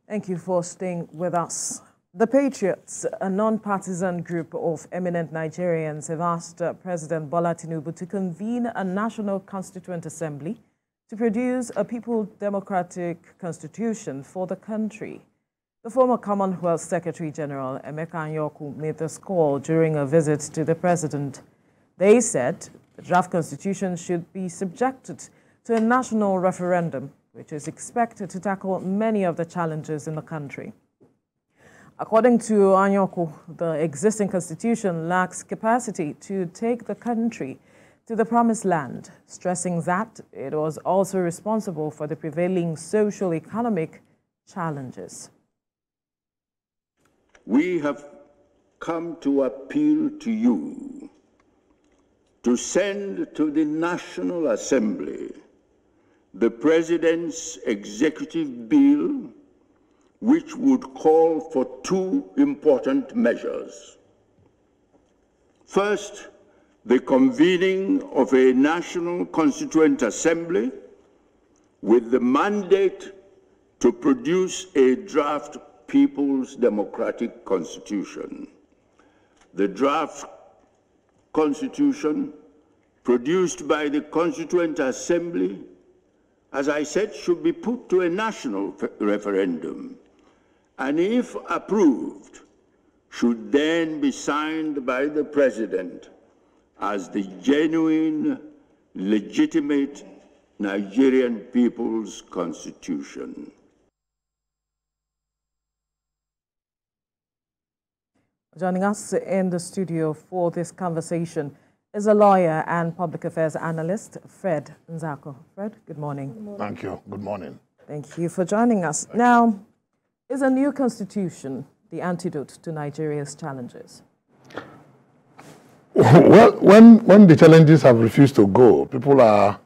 Thank you for staying with us. The Patriots, a non-partisan group of eminent Nigerians, have asked President Bola Tinubu to convene a National Constituent Assembly to produce a People Democratic Constitution for the country. The former Commonwealth Secretary General, Emeka Anyaoku, made this call during a visit to the President. They said the draft constitution should be subjected to a national referendum, which is expected to tackle many of the challenges in the country. According to Anyaoku, the existing constitution lacks capacity to take the country to the promised land, stressing that it was also responsible for the prevailing social-economic challenges. We have come to appeal to you to send to the National Assembly the President's executive bill, which would call for two important measures. First, the convening of a National Constituent Assembly with the mandate to produce a draft People's Democratic Constitution. The draft Constitution produced by the Constituent Assembly, as I said, should be put to a national referendum, and if approved, should then be signed by the President as the genuine, legitimate Nigerian people's constitution. Joining us in the studio for this conversation is a lawyer and public affairs analyst, Fred Nzako. Fred, good morning. Good morning. Thank you. Good morning. Thank you for joining us. Now, is a new constitution the antidote to Nigeria's challenges? Well, when the challenges have refused to go, people are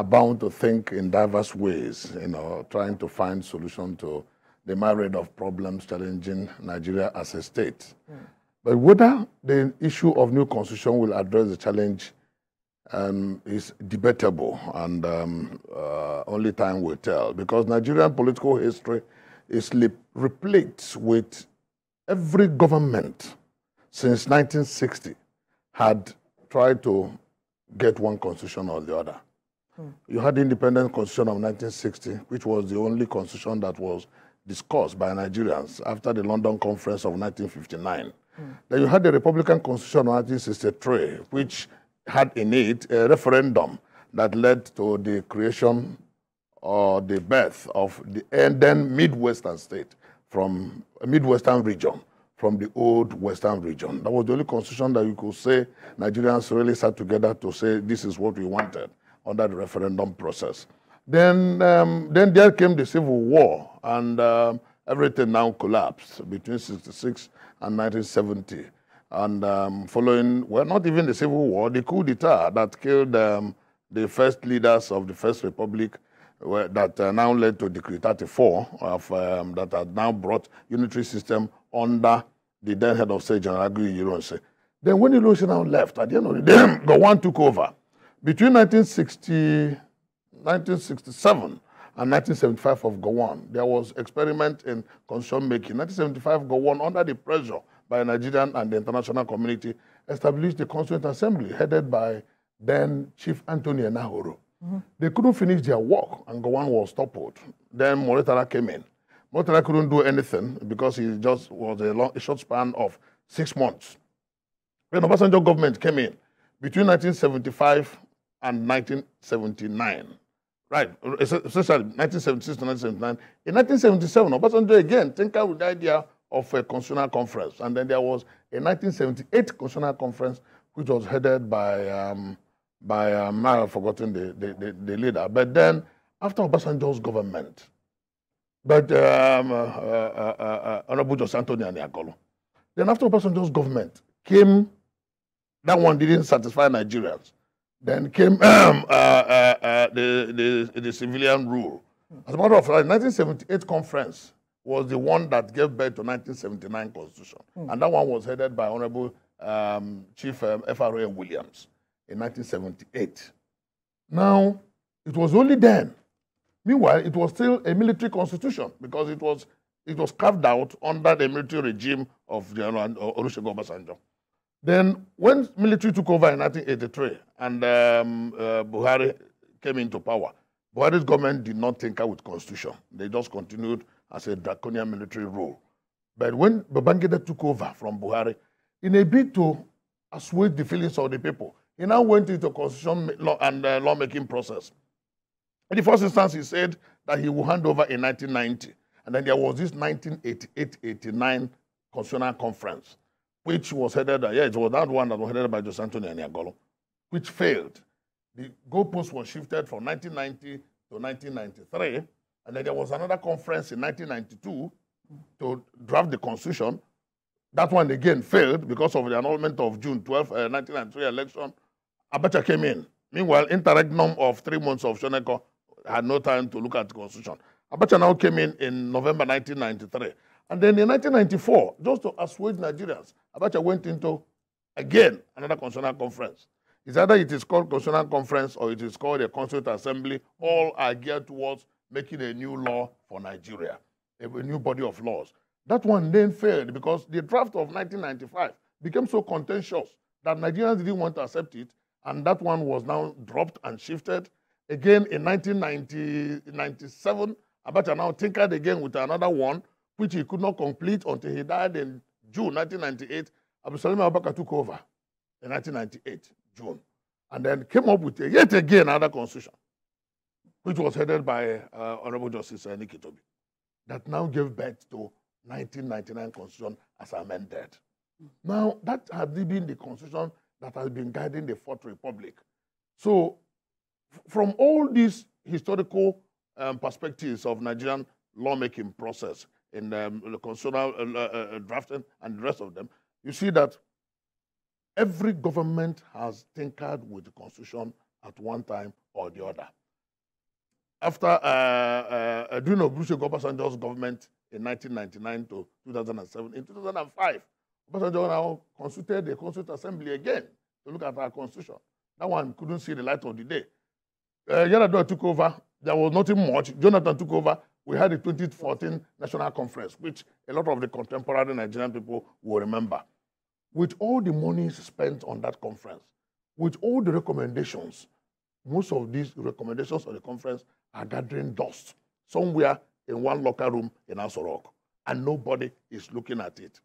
bound to think in diverse ways, trying to find solution to the myriad of problems challenging Nigeria as a state. But whether the issue of new constitution will address the challenge is debatable, and only time will tell, because Nigerian political history is replete with every government since 1960 had tried to get one constitution or the other. You had the independent constitution of 1960, which was the only constitution that was discussed by Nigerians after the London Conference of 1959. Then you had the Republican Constitution of 1963, which had in it a referendum that led to the creation or the birth of the then Midwestern state, from a Midwestern region, from the old Western region. That was the only constitution that you could say Nigerians really sat together to say this is what we wanted under the referendum process. Then there came the Civil War, and everything now collapsed between 1966 and 1970. And following, well, not even the Civil War, the coup d'etat that killed the first leaders of the First Republic, that now led to Decree 34, that had now brought unitary system under the then head of state, General Aguiyi Ironsi. Then when Ironsi now left, at the end of the day, Gowon took over. Between 1967 and 1975 of Gowon, there was experiment in constitution making. 1975, Gowon, under the pressure by Nigerian and the international community, established the Constituent Assembly, headed by then Chief Anthony Enahoro. They couldn't finish their work, and Gowon was toppled. Then Moritara came in. Moritara couldn't do anything because he just was a short span of 6 months. When the Obasanjo government came in, between 1975 and 1979, right, especially 1976 to 1979. In 1977, Obasanjo again tinkered with the idea of a constitutional conference. And then there was a 1978 constitutional conference, which was headed by I've forgotten the leader. But then, after Obasanjo's government, Honorable Jose Anthony Aniagolo, then after Obasanjo's government came, that one didn't satisfy Nigerians. Then came the civilian rule. As a matter of fact, the 1978 conference was the one that gave birth to 1979 Constitution. And that one was headed by Honorable Chief F.R.A. Williams in 1978. Now, it was only then. Meanwhile, it was still a military constitution because it was It was carved out under the military regime of General Olusegun Obasanjo. Then, when military took over in 1983 and Buhari came into power, Buhari's government did not tinker with constitution. They just continued as a draconian military rule. But when Babangida took over from Buhari, in a bid to assuage the feelings of the people, he now went into constitution law and lawmaking process. In the first instance, he said that he will hand over in 1990. And then there was this 1988-89 Constitutional Conference, which was headed, it was that one that was headed by Jose Antonio Aniagolo, which failed. The goalpost was shifted from 1990 to 1993. And then there was another conference in 1992 to draft the Constitution. That one again failed because of the annulment of June 12, 1993 election. Abacha came in. Meanwhile, interregnum of 3 months of Shoneko had no time to look at the Constitution. Abacha now came in November 1993. And then in 1994, just to assuage Nigerians, Abacha went into, again, another Constitutional Conference. It's either it is called Constitutional Conference or it is called a Constituent Assembly. All are geared towards making a new law for Nigeria, a new body of laws. That one then failed because the draft of 1995 became so contentious that Nigerians didn't want to accept it, and that one was now dropped and shifted. Again, in 1997, Abacha now tinkered again with another one, which he could not complete until he died in June 1998. Abdulsalam Abubakar took over in 1998, June, and then came up with yet again another constitution, which was headed by Honorable Justice Nikki Tobi, that now gave birth to 1999 Constitution as amended. Now, that has been the Constitution that has been guiding the Fourth Republic. So, from all these historical perspectives of Nigerian lawmaking process in the constitutional drafting and the rest of them, you see that every government has tinkered with the Constitution at one time or the other. After during Olusegun Obasanjo's government in 1999 to 2007, in 2005, Obasanjo now consulted the Constituent Assembly again to look at our Constitution. That one couldn't see the light of the day. Yar'Adua took over. There was nothing much. Jonathan took over. We had the 2014 National Conference, which a lot of the contemporary Nigerian people will remember. With all the monies spent on that conference, with all the recommendations, most of these recommendations of the conference are gathering dust somewhere in one locker room in Aso Rock, and nobody is looking at it.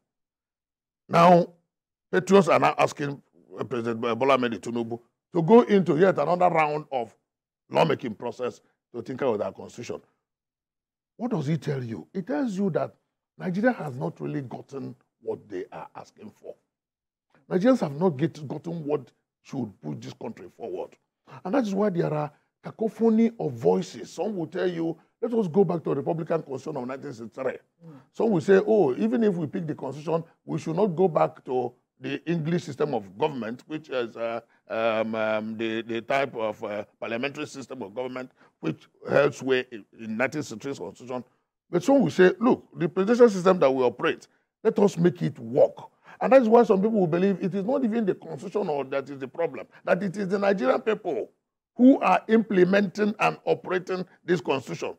Now, patriots are now asking President Bola Ahmed Tinubu to go into yet another round of lawmaking process to tinker with our Constitution. What does it tell you? It tells you that Nigeria has not really gotten what they are asking for. Nigerians have not gotten what should push this country forward. And that is why there are cacophony of voices. Some will tell you, let us go back to the Republican Constitution of 1963. Some will say, oh, even if we pick the Constitution, we should not go back to the English system of government, which is the type of parliamentary system of government which held sway in 19th century's Constitution. But some will say, look, the presidential system that we operate, let us make it work. And that is why some people will believe it is not even the Constitution or that is the problem, that it is the Nigerian people who are implementing and operating this Constitution.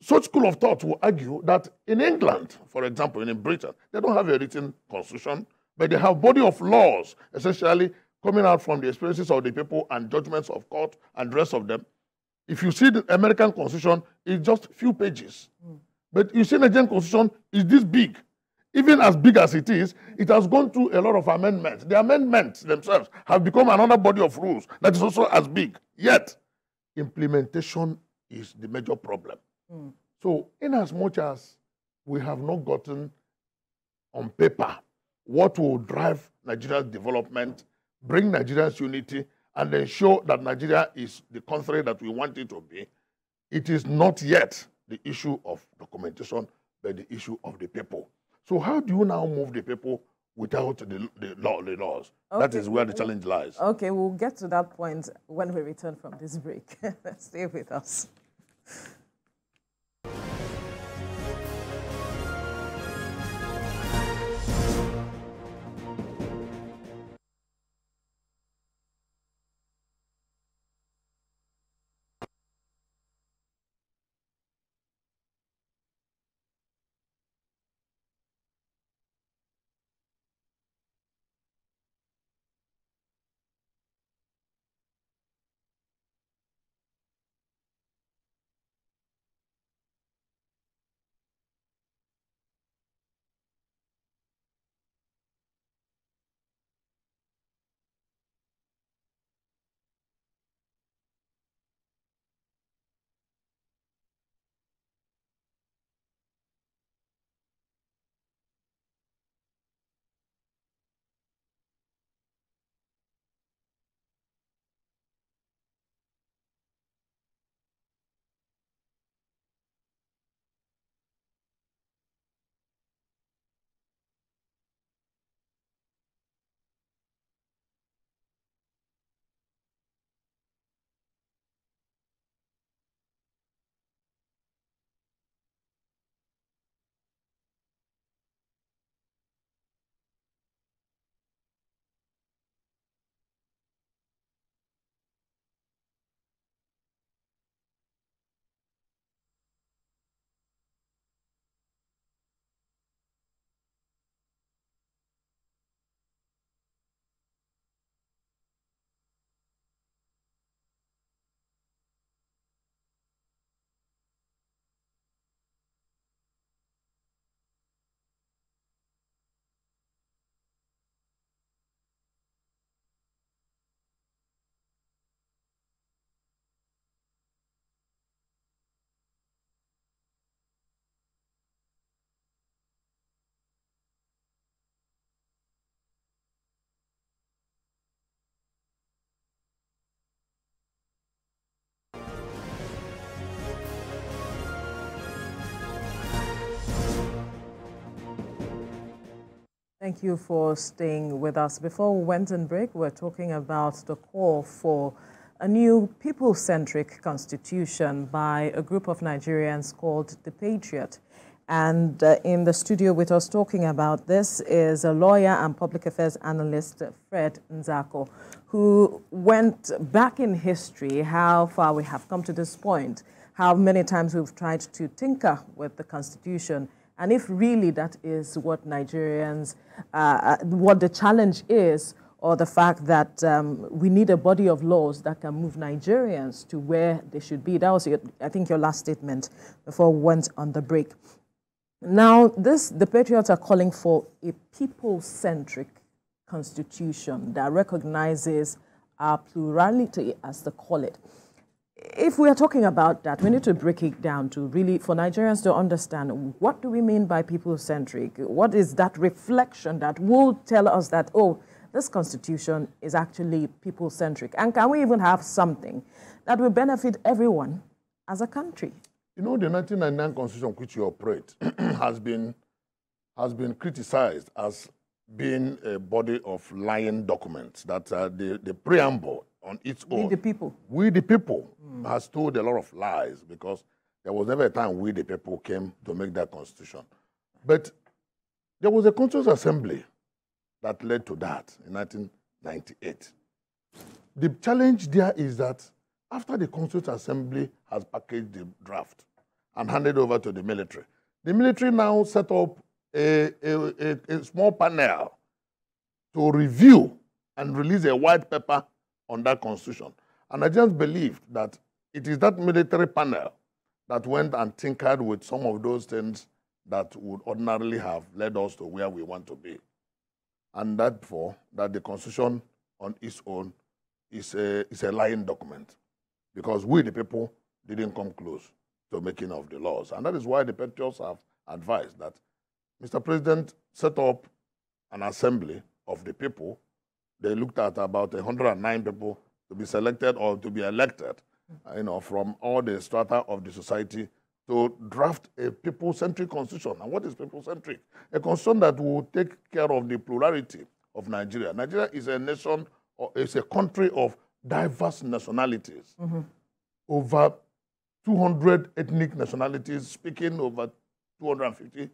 Such school of thought will argue that in England, for example, in Britain, they don't have a written Constitution, but they have a body of laws, essentially coming out from the experiences of the people and judgments of court and the rest of them. If you see the American Constitution, it's just a few pages. But you see the Nigerian Constitution is this big. Even as big as it is, it has gone through a lot of amendments. The amendments themselves have become another body of rules that is also as big. Yet, implementation is the major problem. So, in as much as we have not gotten on paper what will drive Nigeria's development, bring Nigeria's unity, and ensure that Nigeria is the country that we want it to be, it is not yet the issue of documentation, but the issue of the people. So how do you now move the people without the laws? Okay. That is where the challenge lies. Okay, we'll get to that point when we return from this break. Stay with us. Thank you for staying with us. Before we went on break, we're talking about the call for a new people-centric constitution by a group of Nigerians called The Patriot. And in the studio with us talking about this is a lawyer and public affairs analyst, Fred Nzako, who went back in history, how far we have come to this point, how many times we've tried to tinker with the Constitution, and if really that is what Nigerians, what the challenge is, or the fact that we need a body of laws that can move Nigerians to where they should be. That was, I think, your last statement before we went on the break. Now, the Patriots are calling for a people-centric constitution that recognizes our plurality, as they call it. If we are talking about that, we need to break it down to really, for Nigerians to understand, what do we mean by people-centric? What is that reflection that will tell us that, oh, this constitution is actually people-centric? And can we even have something that will benefit everyone as a country? You know, the 1999 constitution which you operate has been criticized as being a body of lying documents, that the preamble on its own. We the people has told a lot of lies, because there was never a time we the people came to make that constitution. But there was a Constituent Assembly that led to that in 1998. The challenge there is that after the Constituent Assembly has packaged the draft and handed over to the military now set up a small panel to review and release a white paper on that constitution. And I just believed that it is that military panel that went and tinkered with some of those things that would ordinarily have led us to where we want to be. And therefore, that the constitution on its own is a lying document, because we, the people, didn't come close to making of the laws. And that is why the Patriots have advised that Mr. President set up an assembly of the people. They looked at about 109 people to be selected or to be elected, from all the strata of the society to draft a people-centric constitution. And what is people-centric? A constitution that will take care of the plurality of Nigeria. Nigeria is a nation, or is a country of diverse nationalities. Over 200 ethnic nationalities, speaking over 250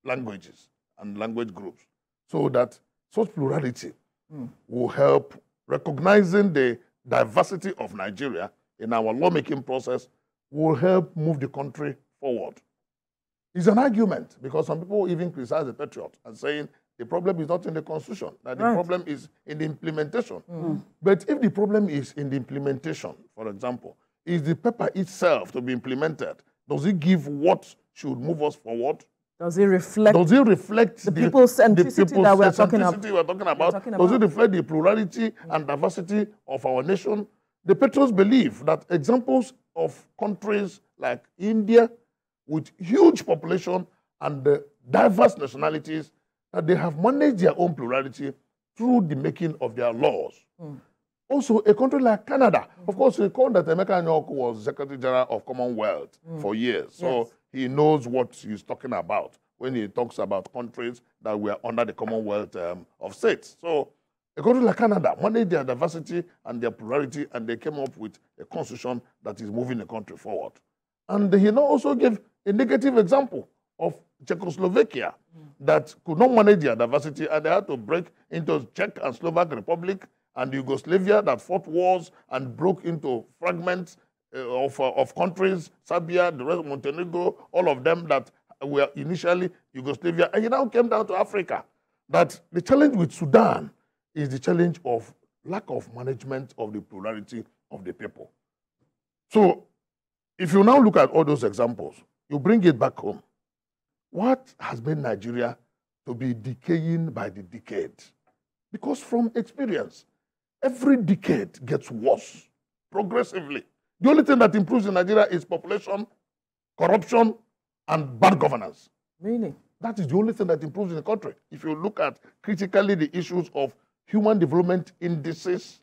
languages and language groups. So that such plurality will help recognizing the diversity of Nigeria in our lawmaking process, will help move the country forward. It's an argument, because some people even criticize the Patriot and saying the problem is not in the Constitution, that the problem is in the implementation. But if the problem is in the implementation, for example, is the paper itself to be implemented, does it give what should move us forward? Does it reflect the people's centricity that we're talking about? Does it reflect the plurality and diversity of our nation? The Patriots believe that examples of countries like India, with huge population and diverse nationalities, that they have managed their own plurality through the making of their laws. Also, a country like Canada, of course, we call that Emeka Anyaoku was Secretary General of Commonwealth for years. So he knows what he's talking about when he talks about countries that were under the Commonwealth of States. So a country like Canada managed their diversity and their plurality, and they came up with a constitution that is moving the country forward. And he now also gave a negative example of Czechoslovakia that could not manage their diversity, and they had to break into Czech and Slovak Republic, and Yugoslavia that fought wars and broke into fragments of countries, Serbia, the rest of Montenegro, all of them that were initially Yugoslavia, and it now came down to Africa. That the challenge with Sudan is the challenge of lack of management of the plurality of the people. So if you now look at all those examples, you bring it back home. What has made Nigeria to be decaying by the decade? Because from experience, every decade gets worse progressively. The only thing that improves in Nigeria is population, corruption, and bad governance. Really? That is the only thing that improves in the country. If you look at critically the issues of human development indices,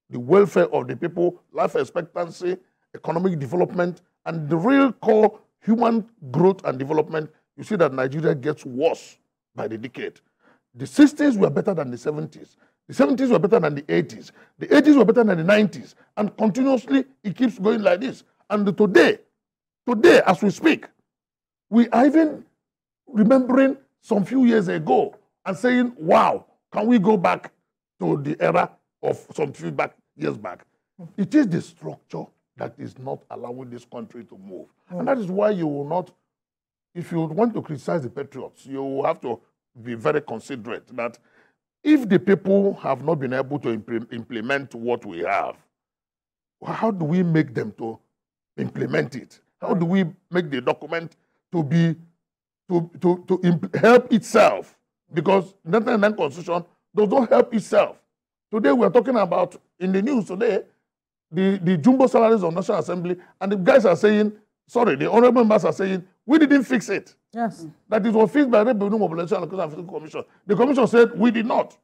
the welfare of the people, life expectancy, economic development, and the real core human growth and development, you see that Nigeria gets worse by the decade. The 60s were better than the 70s. The 70s were better than the 80s. The 80s were better than the 90s. And continuously, it keeps going like this. And today, as we speak, we are even remembering some few years ago and saying, wow, can we go back to the era of some few years back? It is the structure that is not allowing this country to move. And that is why you will not, if you want to criticize the patriots, you will have to be very considerate that if the people have not been able to implement what we have, how do we make them to implement it? How do we make the document to be to help itself? Because the 1999 Constitution does not help itself. Today we are talking about, in the news today, the jumbo salaries of National Assembly, and the guys are saying, sorry, the honorable members are saying, we didn't fix it. Yes. That it was fixed by the Revenue Mobilization and Fiscal Commission. The commission said, we did not.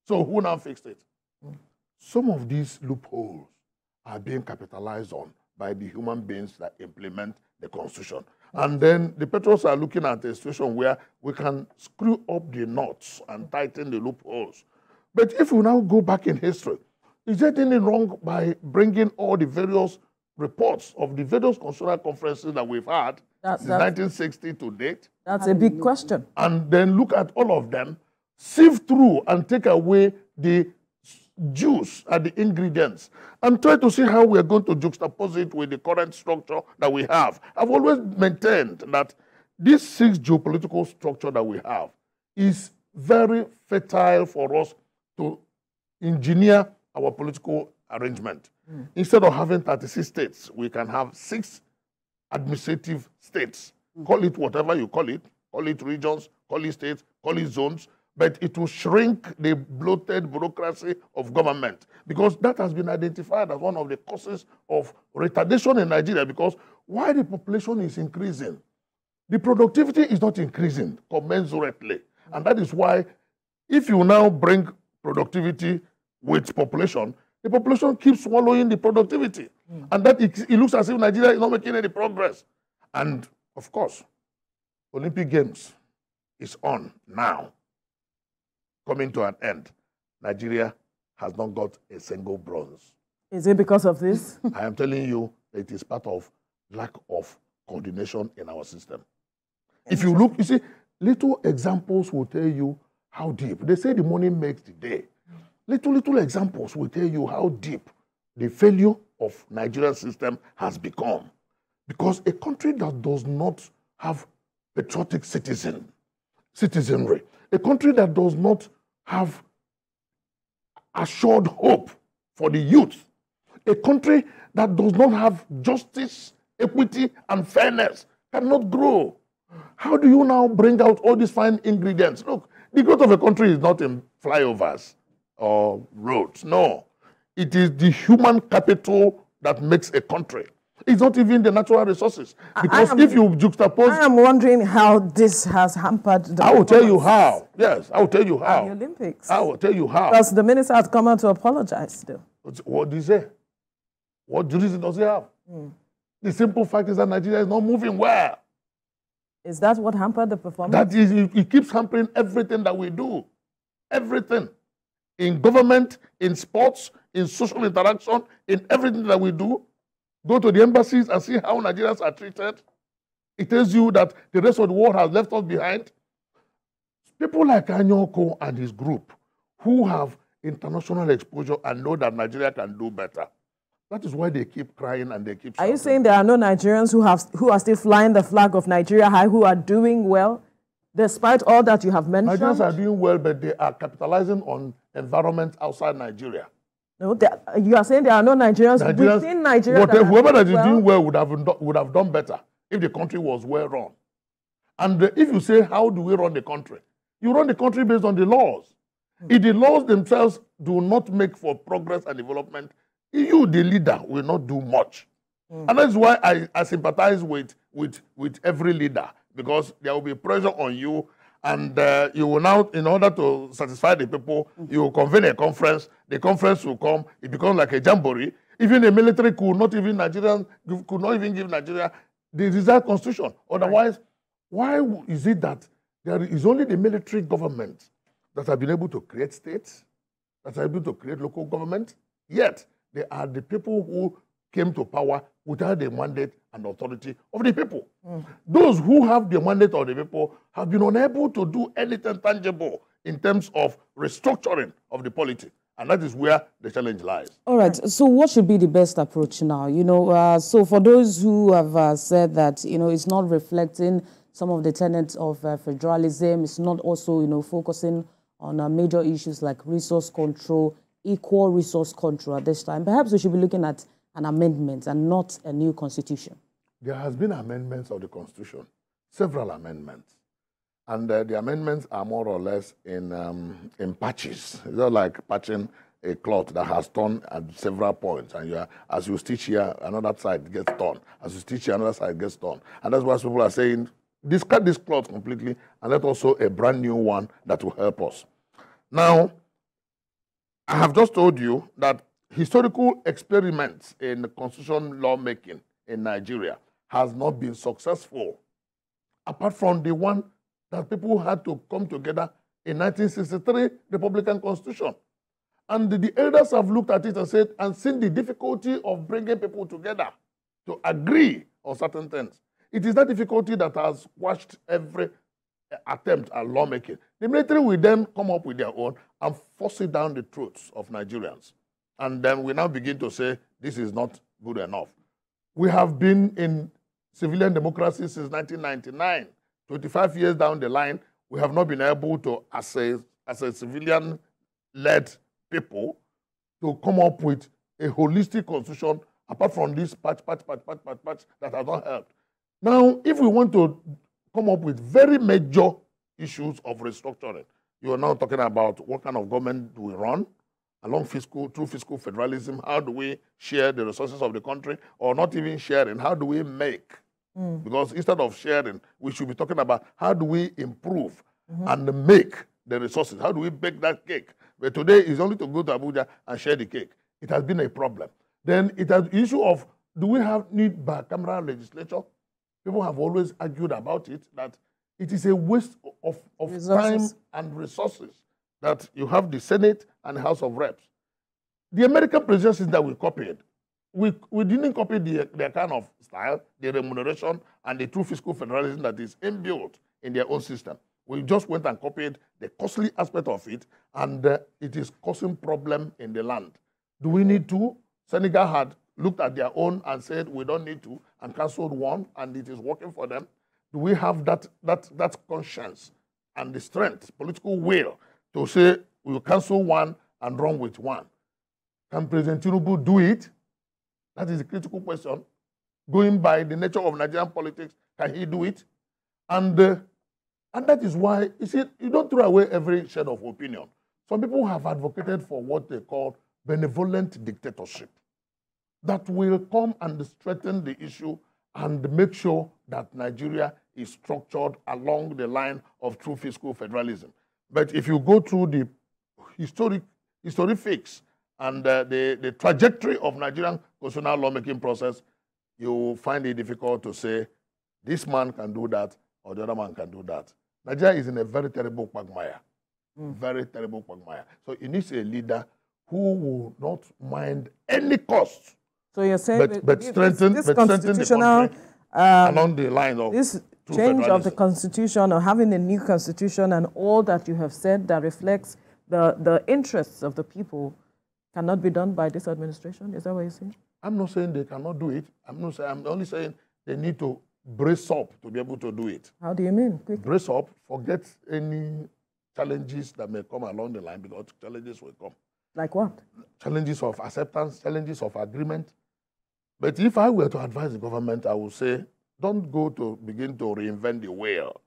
So who now fixed it? Some of these loopholes are being capitalized on by the human beings that implement the Constitution. And then the patriots are looking at a situation where we can screw up the knots and tighten the loopholes. But if we now go back in history, is there anything wrong by bringing all the various reports of the various constitutional conferences that we've had since 1960 to date? That's a big question. And then look at all of them, sift through and take away the juice and the ingredients and try to see how we are going to juxtapose it with the current structure that we have. I've always maintained that this 6 geopolitical structure that we have is very fertile for us to engineer our political arrangement. Instead of having 36 states, we can have 6 administrative states. Call it whatever you call it regions, call it states, call it zones, but it will shrink the bloated bureaucracy of government, because that has been identified as one of the causes of retardation in Nigeria. Because while the population is increasing, the productivity is not increasing commensurately. And that is why if you now bring productivity with population, the population keeps swallowing the productivity. And that it looks as if Nigeria is not making any progress. And of course, Olympic Games is on now, coming to an end. Nigeria has not got a single bronze. Is it because of this? I am telling you, it is part of lack of coordination in our system. If you look, you see, little examples will tell you how deep. They say the money makes the day. Little examples will tell you how deep the failure of Nigerian system has become. Because a country that does not have patriotic citizenry, a country that does not have assured hope for the youth, a country that does not have justice, equity, and fairness cannot grow. How do you now bring out all these fine ingredients? Look, the growth of a country is not in flyovers or roads. No. It is the human capital that makes a country. It's not even the natural resources. Because if you juxtapose... I am wondering how this has hampered the... I will tell you how. Yes, I will tell you how. The Olympics. I will tell you how. Because the minister has come out to apologize still. What do you say? What reason does he have? The simple fact is that Nigeria is not moving well. Is that what hampered the performance? That is, it keeps hampering everything that we do. Everything. In government, in sports, in social interaction, in everything that we do. Go to the embassies and see how Nigerians are treated. It tells you that the rest of the world has left us behind. People like Anyoko and his group who have international exposure and know that Nigeria can do better. That is why they keep crying and they keep shouting. Are you saying there are no Nigerians who are still flying the flag of Nigeria high, who are doing well, despite all that you have mentioned? Nigerians are doing well, but they are capitalizing on environment outside Nigeria. No, you are saying there are no Nigerians within Nigeria. Whoever that is doing well would have done better if the country was well run. And if you say, how do we run the country? You run the country based on the laws. If the laws themselves do not make for progress and development, you, the leader, will not do much. And that's why I sympathize with every leader, because there will be pressure on you. And you will now, in order to satisfy the people, you will convene a conference. The conference will come. It becomes like a jamboree. Even the military could not even give Nigeria the desired constitution. Otherwise, why is it that there is only the military government that have been able to create states, that are able to create local government, yet they are the people who came to power without the mandate and authority of the people. Those who have the mandate of the people have been unable to do anything tangible in terms of restructuring of the polity. And that is where the challenge lies. All right. So what should be the best approach now? You know, so for those who have said that, you know, it's not reflecting some of the tenets of federalism, it's not also, you know, focusing on major issues like resource control, equal resource control at this time. Perhaps we should be looking at an amendment and not a new constitution. There has been amendments of the constitution, several amendments. And the amendments are more or less in patches. It's not like patching a cloth that has torn at several points. And as you stitch here, another side gets torn. As you stitch here, another side gets torn. And that's why people are saying, discard this cloth completely and let also a brand new one that will help us. Now, I have just told you that historical experiments in constitution lawmaking in Nigeria has not been successful, apart from the one that people had to come together in 1963 Republican Constitution. And the elders have looked at it and said, and seen the difficulty of bringing people together to agree on certain things. It is that difficulty that has quashed every attempt at lawmaking. The military will then come up with their own and force it down the throats of Nigerians. And then we now begin to say, this is not good enough. We have been in civilian democracy since 1999. 25 years down the line, we have not been able to, as a civilian-led people, to come up with a holistic constitution apart from this patch that has not helped. Now, if we want to come up with very major issues of restructuring, you are now talking about what kind of government do we run along through fiscal federalism? How do we share the resources of the country, or not even sharing? How do we make? Because instead of sharing, we should be talking about how do we improve and make the resources? How do we bake that cake? But today is only to go to Abuja and share the cake. It has been a problem. Then it has the issue of, do we need bicameral legislature? People have always argued about it, that it is a waste of time and resources that you have the Senate and the House of Reps. The American presidential system that we copied, we didn't copy their kind of style, the remuneration, and the true fiscal federalism that is inbuilt in their own system. We just went and copied the costly aspect of it, and it is causing problem in the land. Do we need to? Senegal had looked at their own and said, we don't need to, and cancelled one, and it is working for them. Do we have that conscience and the strength, political will, to say we will cancel one and run with one? Can President Tinubu do it? That is a critical question. Going by the nature of Nigerian politics, can he do it? And that is why, you see, you don't throw away every shade of opinion. Some people have advocated for what they call benevolent dictatorship that will come and strengthen the issue and make sure that Nigeria is structured along the line of true fiscal federalism. But if you go through the historics and the trajectory of Nigerian constitutional lawmaking process, you will find it difficult to say this man can do that or the other man can do that. Nigeria is in a very terrible quagmire. Very terrible quagmire. So it needs a leader who will not mind any cost. So you're saying but strengthen the country along the line of this change of the constitution, or having a new constitution, and all that you have said that reflects the interests of the people, cannot be done by this administration? Is that what you're saying? I'm not saying they cannot do it. I'm only saying they need to brace up to be able to do it. How do you mean? Quickly. Brace up, forget any challenges that may come along the line, because challenges will come. Like what? Challenges of acceptance, challenges of agreement. But if I were to advise the government, I would say, don't go to begin to reinvent the wheel.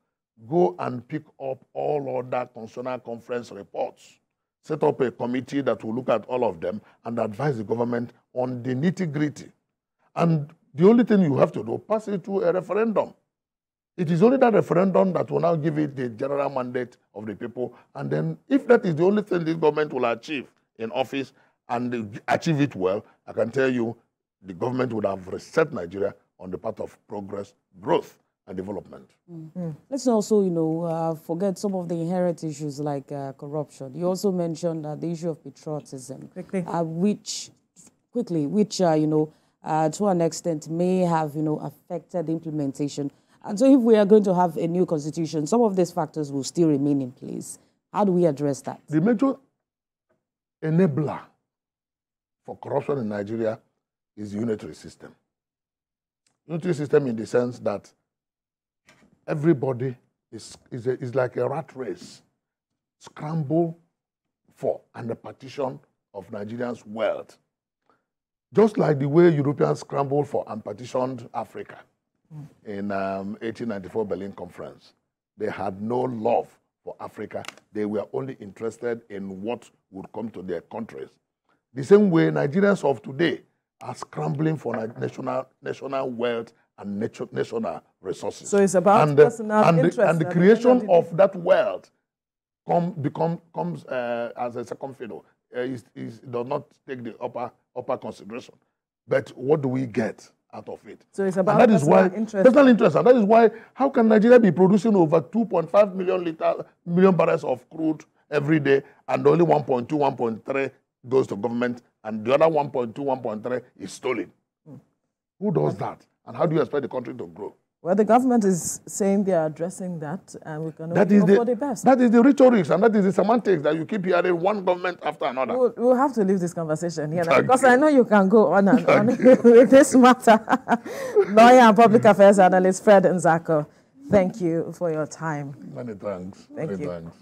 Go and pick up all other constitutional conference reports. Set up a committee that will look at all of them and advise the government on the nitty-gritty. And the only thing you have to do, pass it to a referendum. It is only that referendum that will now give it the general mandate of the people. And then if that is the only thing this government will achieve in office and achieve it well, I can tell you the government would have reset Nigeria on the path of progress, growth, and development. Let's also, forget some of the inherent issues like corruption. You also mentioned the issue of patriotism, which, to an extent may have, affected implementation. And so if we are going to have a new constitution, some of these factors will still remain in place. How do we address that? The major enabler for corruption in Nigeria is the unitary system. Unitary system in the sense that everybody is like a rat race, scramble for and the partition of Nigerians' wealth. Just like the way Europeans scrambled for and partitioned Africa in 1894 Berlin Conference. They had no love for Africa. They were only interested in what would come to their countries. The same way Nigerians of today are scrambling for national wealth and national resources. So it's about personal interest. And the creation of that wealth comes as a second fiddle. It does not take the upper consideration. But what do we get out of it? So it's about personal interest. And that is why, how can Nigeria be producing over 2.5 million barrels of crude every day, and only 1.2, 1.3 goes to government, and the other 1.2, 1.3 is stolen? Who does that? And how do you expect the country to grow? Well, the government is saying they are addressing that, and we can only hope for the best. That is the rhetoric, and that is the semantics that you keep hearing one government after another. We'll have to leave this conversation here now, because I know you can go on and on with this matter. Lawyer and public affairs analyst Fred Nzako, thank you for your time. Many thanks. Thank you. Thanks.